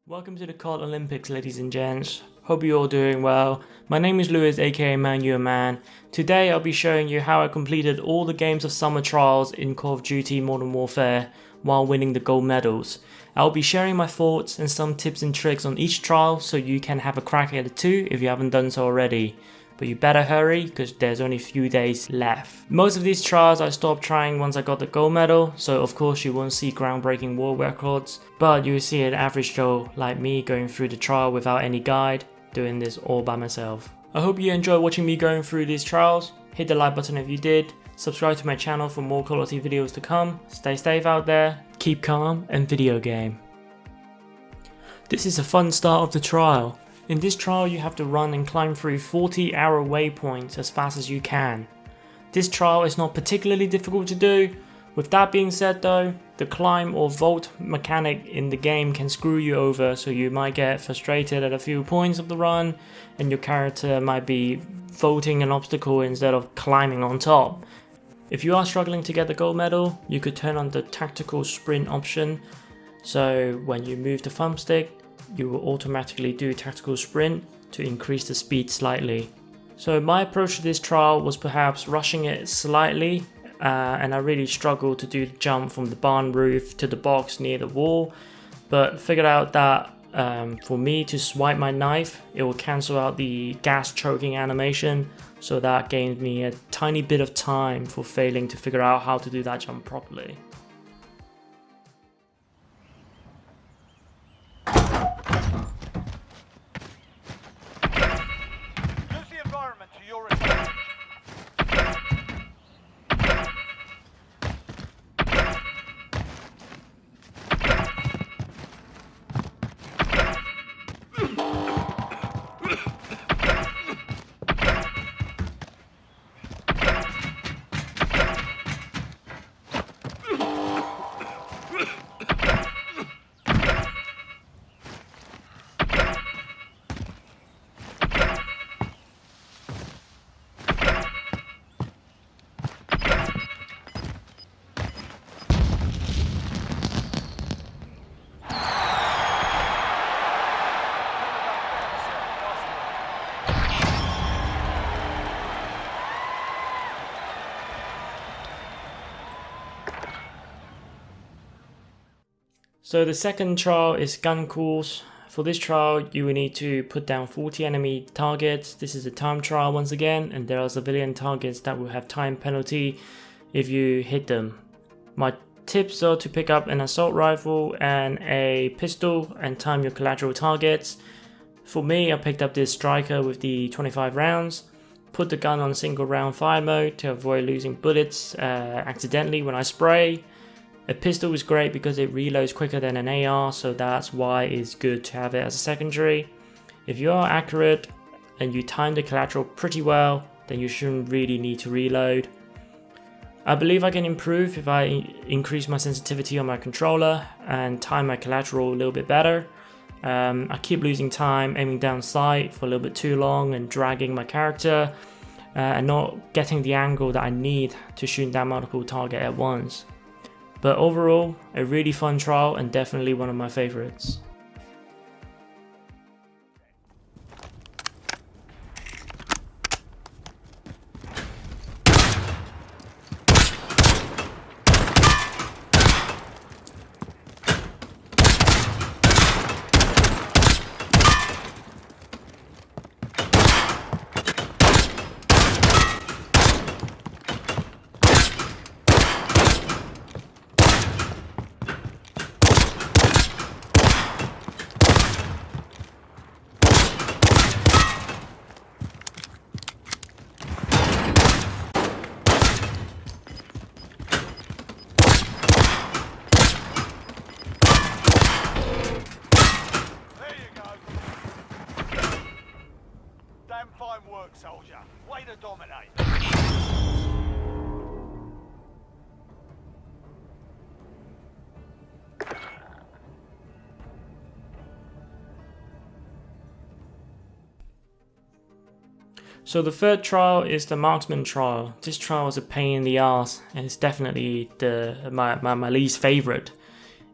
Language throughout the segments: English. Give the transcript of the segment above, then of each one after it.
Welcome to the COD Olympics, ladies and gents. Hope you're all doing well. My name is Lewis, aka Man You a Man. Today I'll be showing you how I completed all the games of summer trials in Call of Duty Modern Warfare while winning the gold medals. I'll be sharing my thoughts and some tips and tricks on each trial so you can have a crack at it too if you haven't done so already. But you better hurry because there's only a few days left. Most of these trials I stopped trying once I got the gold medal, so of course you won't see groundbreaking world records, but you'll see an average Joe like me going through the trial without any guide, doing this all by myself. I hope you enjoy watching me going through these trials. Hit the like button if you did, subscribe to my channel for more quality videos to come, stay safe out there, keep calm and video game. This is a fun start of the trial. In this trial you have to run and climb through 40 arrow waypoints as fast as you can. This trial is not particularly difficult to do. With that being said though, the climb or vault mechanic in the game can screw you over, so you might get frustrated at a few points of the run and your character might be vaulting an obstacle instead of climbing on top. If you are struggling to get the gold medal, you could turn on the tactical sprint option, so when you move the thumbstick you will automatically do tactical sprint to increase the speed slightly. So my approach to this trial was perhaps rushing it slightly, and I really struggled to do the jump from the barn roof to the box near the wall, but figured out that for me to swipe my knife it will cancel out the gas choking animation, so that gained me a tiny bit of time for failing to figure out how to do that jump properly. So the second trial is gun course. For this trial you will need to put down 40 enemy targets. This is a time trial once again, and there are civilian targets that will have time penalty if you hit them. My tips are to pick up an assault rifle and a pistol and time your collateral targets. For me, I picked up this striker with the 25 rounds. Put the gun on single round fire mode to avoid losing bullets accidentally when I spray. A pistol is great because it reloads quicker than an AR, so that's why it's good to have it as a secondary. If you are accurate and you time the collateral pretty well, then you shouldn't really need to reload. I believe I can improve if I increase my sensitivity on my controller and time my collateral a little bit better. I keep losing time aiming down sight for a little bit too long and dragging my character and not getting the angle that I need to shoot down multiple targets at once. But overall, a really fun trial and definitely one of my favorites. Fine work, soldier. Way to dominate. So the third trial is the marksman trial. This trial is a pain in the ass and it's definitely my least favorite.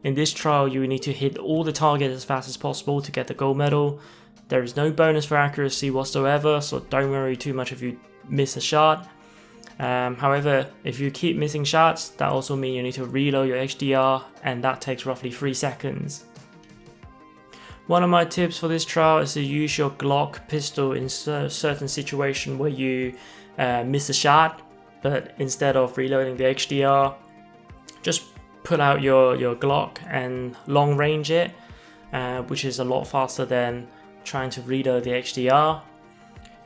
In this trial, you need to hit all the targets as fast as possible to get the gold medal. There is no bonus for accuracy whatsoever, so don't worry too much if you miss a shot. However, if you keep missing shots, that also means you need to reload your HDR, and that takes roughly 3 seconds. One of my tips for this trial is to use your Glock pistol in certain situation where you miss a shot, but instead of reloading the HDR, just pull out your Glock and long range it, which is a lot faster than trying to reload the HDR.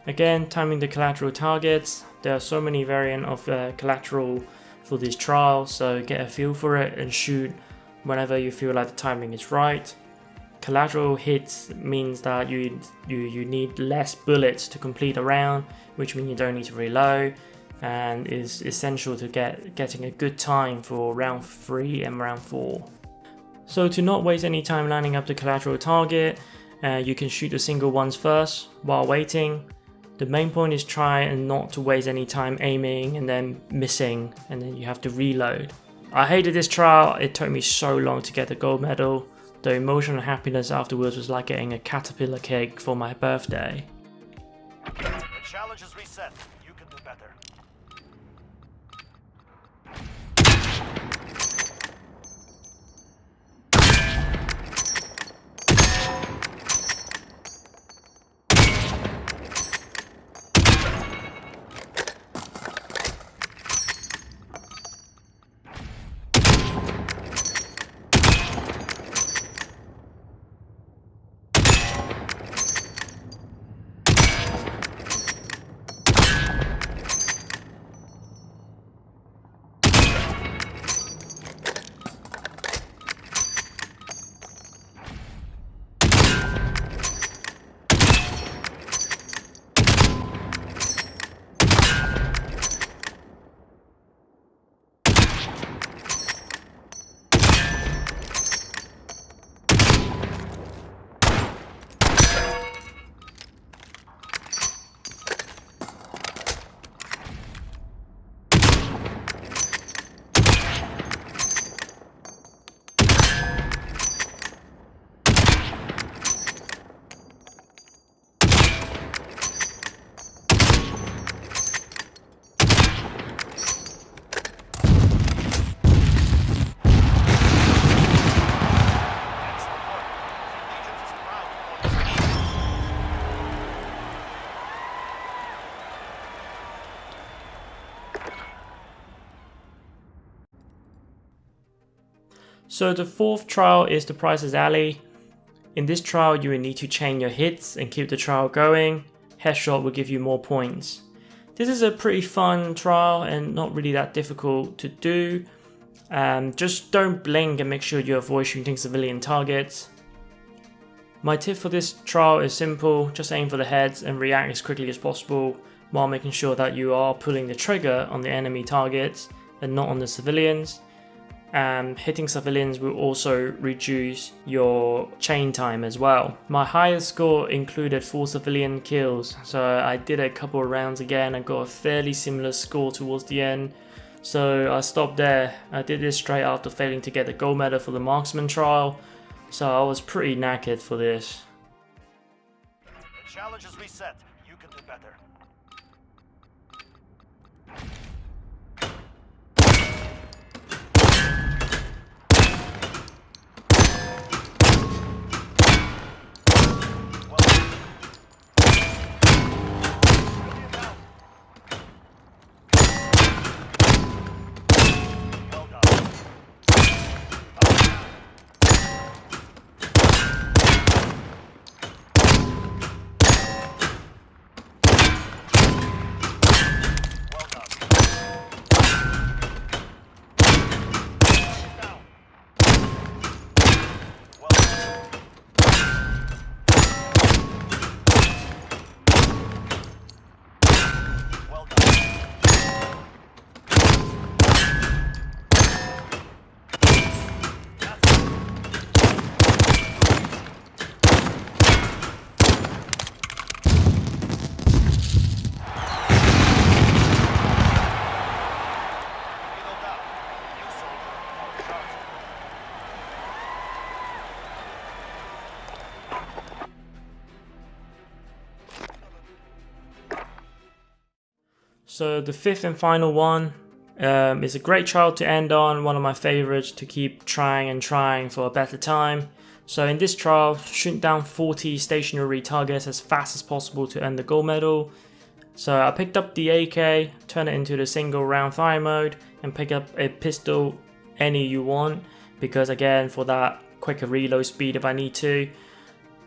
Again, timing the collateral targets. There are so many variants of collateral for this trial, so get a feel for it and shoot whenever you feel like the timing is right. Collateral hits means that you need less bullets to complete a round, which means you don't need to reload, and is essential to getting a good time for round 3 and round 4. So to not waste any time lining up the collateral target, you can shoot the single ones first while waiting. The main point is try and not to waste any time aiming and then missing, and then you have to reload. I hated this trial. It took me so long to get the gold medal. The emotional happiness afterwards was like getting a caterpillar cake for my birthday. The challenge is reset. You can do better. So the fourth trial is the Price's Alley. In this trial you will need to chain your hits and keep the trial going. Headshot will give you more points. This is a pretty fun trial and not really that difficult to do. Just don't blink and make sure you avoid shooting civilian targets. My tip for this trial is simple, just aim for the heads and react as quickly as possible while making sure that you are pulling the trigger on the enemy targets and not on the civilians. Hitting civilians will also reduce your chain time as well. My highest score included 4 civilian kills, so I did a couple of rounds again and got a fairly similar score towards the end. So I stopped there. I did this straight after failing to get the gold medal for the marksman trial, so I was pretty knackered for this. The challenge is reset. You can do better. So the fifth and final one is a great trial to end on, one of my favorites to keep trying and trying for a better time. So in this trial, shoot down 40 stationary targets as fast as possible to earn the gold medal. So I picked up the AK, turn it into the single round fire mode, and pick up a pistol, any you want, because again, for that quicker reload speed if I need to.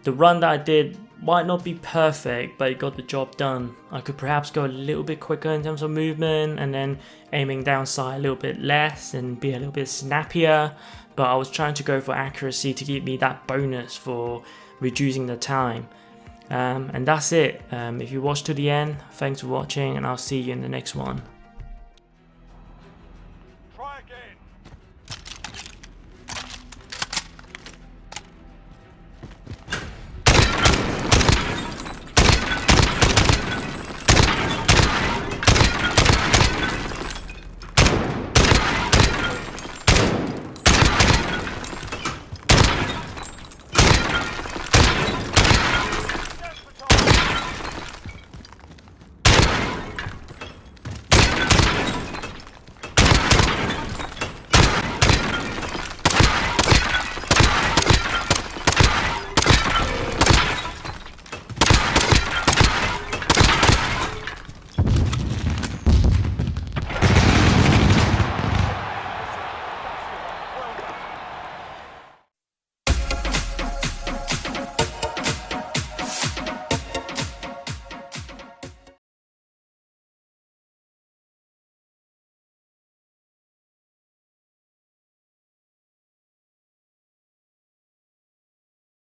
The run that I did might not be perfect, but it got the job done. I could perhaps go a little bit quicker in terms of movement and then aiming down sight a little bit less and be a little bit snappier, but I was trying to go for accuracy to give me that bonus for reducing the time. And that's it. If you watched to the end, thanks for watching, and I'll see you in the next one.